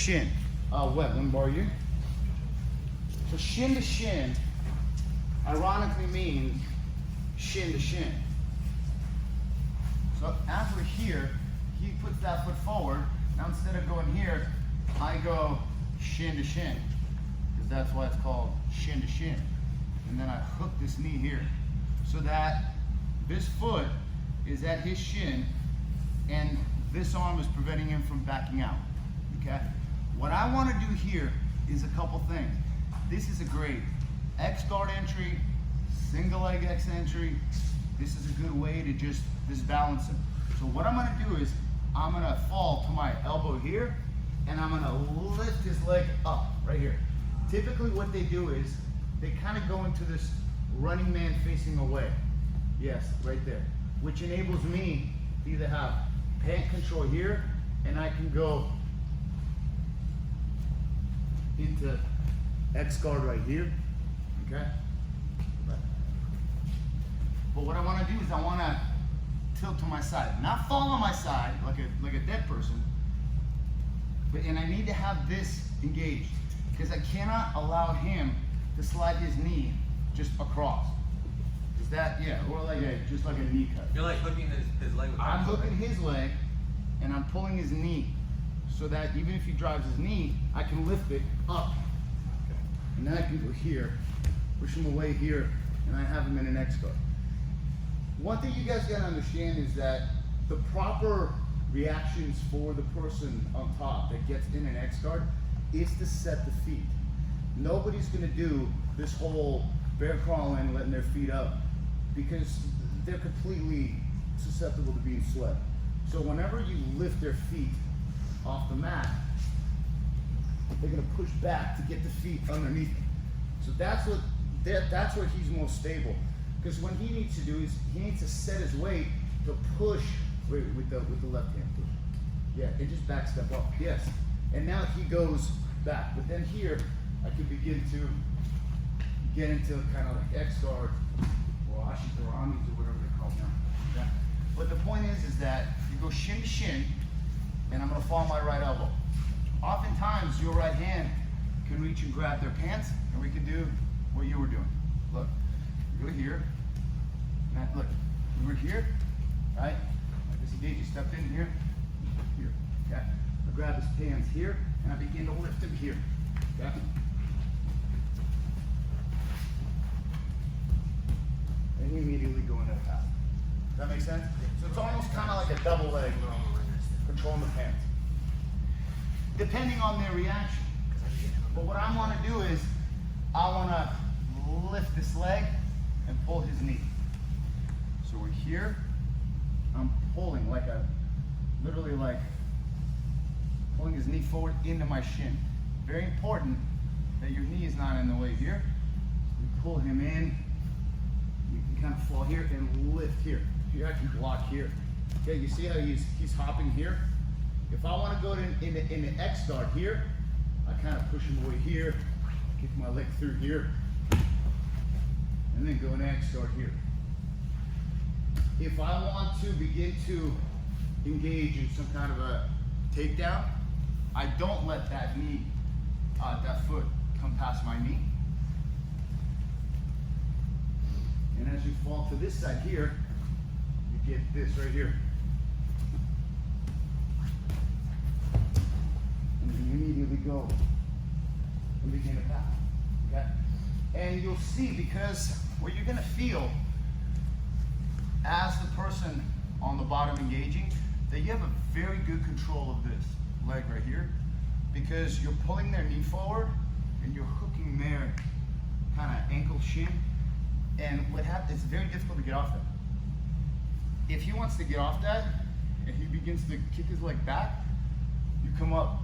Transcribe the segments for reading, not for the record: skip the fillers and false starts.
shin. Web, let me borrow you. So shin to shin, ironically means shin to shin. So as we're here, he puts that foot forward. Now instead of going here, I go shin to shin, because that's why it's called shin to shin. And then I hook this knee here, so that this foot is at his shin, and this arm is preventing him from backing out, okay? What I want to do here is a couple things. This is a great X guard entry, single leg X entry. This is a good way to just balance him. So what I'm going to do is I'm going to fall to my elbow here, and I'm going to lift his leg up right here. Typically what they do is they kind of go into this running man facing away. Yes, right there. Which enables me to either have pant control here, and I can go into X guard right here, okay? But what I want to do is I want to tilt to my side, not fall on my side like a dead person, and I need to have this engaged, because I cannot allow him to slide his knee just across. Is that, yeah, or like just like a knee cut. You're like hooking his leg with I'm hooking his leg, and I'm pulling his knee, so that even if he drives his knee, I can lift it up. Okay. And then I can go here, push him away here, and I have him in an X guard. One thing you guys gotta understand is that the proper reactions for the person on top that gets in an X guard is to set the feet. Nobody's gonna do this whole bear crawling, letting their feet up, because they're completely susceptible to being swept. So whenever you lift their feet off the mat, they're gonna push back to get the feet underneath them. So that's where he's most stable. Because what he needs to do is he needs to set his weight to push with the left hand push. Yeah, it just back step up. Yes. And now he goes back. But then here I can begin to get into kind of like X guard or ashitaramis or whatever they're called now. Okay? But the point is that you go shin to shin, and I'm gonna fall on my right elbow. Oftentimes your right hand can reach and grab their pants, and we can do what you were doing. Look. You go here, and look, you were here, right? Like this engage, you stepped in here, okay? I grab his pants here, and I begin to lift him here, okay? And you immediately go in that path. Does that make sense? So it's almost kind of like a double leg, controlling the pants. Depending on their reaction. But what I want to do is, I want to lift this leg, and pull his knee. So we're here, I'm pulling literally like pulling his knee forward into my shin. Very important that your knee is not in the way here. You pull him in, you can kind of fall here and lift here. Here I can block here. Okay, you see how he's hopping here? If I want to go in the X guard here, I kind of push him away here, kick my leg through here, and then go in X guard here. If I want to begin to engage in some kind of a takedown, I don't let that knee, that foot come past my knee. And as you fall to this side here, you get this right here. And then you immediately go and begin to pass, okay? And you'll see, because what you're gonna feel as the person on the bottom engaging, that you have a very good control of this leg right here, because you're pulling their knee forward and you're hooking their kind of ankle shin. And what happens, it's very difficult to get off that. If he wants to get off that and he begins to kick his leg back, you come up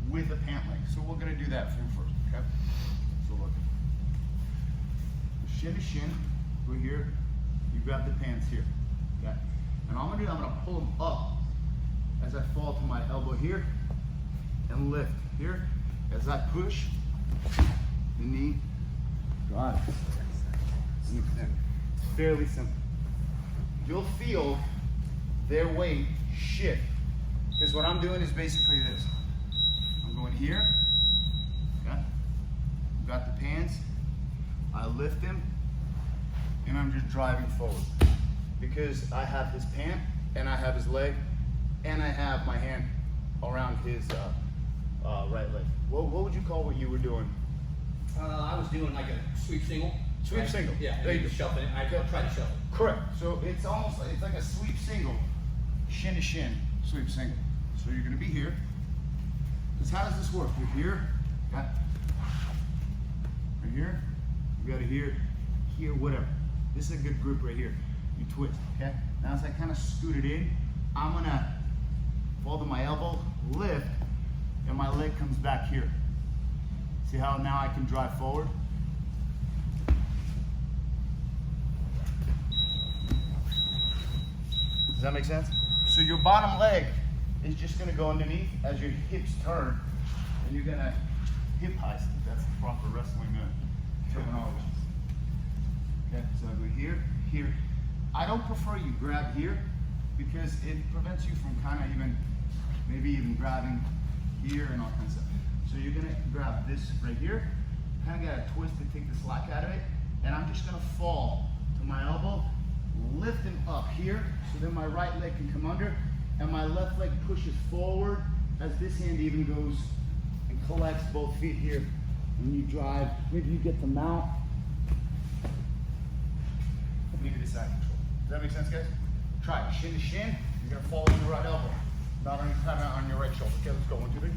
with a pant leg. So we're gonna do that for him first, okay? So look. Shin to shin, go here, you grab the pants here, okay? And all I'm gonna do, I'm gonna pull him up as I fall to my elbow here and lift here. As I push the knee, got it. It's fairly simple. You'll feel their weight shift, because what I'm doing is basically this. I'm here, okay? I've got the pants, I lift him, and I'm just driving forward. Because I have his pant, and I have his leg, and I have my hand around his right leg. What would you call what you were doing? I was doing like a sweep single. Sweep single. Yeah, There you go. shuffling it. I tried to shuffle. Correct. So it's almost like, it's like a sweep single, shin to shin, sweep single. So you're gonna be here. Because how does this work? You're here, got right here, you got it here, here, whatever. This is a good grip right here. You twist, okay? Now as I kind of scoot it in, I'm gonna fall to my elbow, lift, and my leg comes back here. See how now I can drive forward? Does that make sense? So your bottom leg is just gonna go underneath as your hips turn, and you're gonna hip heist. That's the proper wrestling terminology. Okay, so I go here, here. I don't prefer you grab here because it prevents you from kind of maybe even grabbing here and all kinds of stuff. So you're gonna grab this right here, kind of gotta twist to take the slack out of it, and I'm just gonna fall to my elbow, lift him up here, so then my right leg can come under, and my left leg pushes forward as this hand even goes and collects both feet here. When you drive, maybe you get to mount, maybe the side control. Does that make sense, guys? Try it, shin to shin, you're gonna fall on your right elbow, not on your right shoulder. Okay, let's go, 1, 2, 3.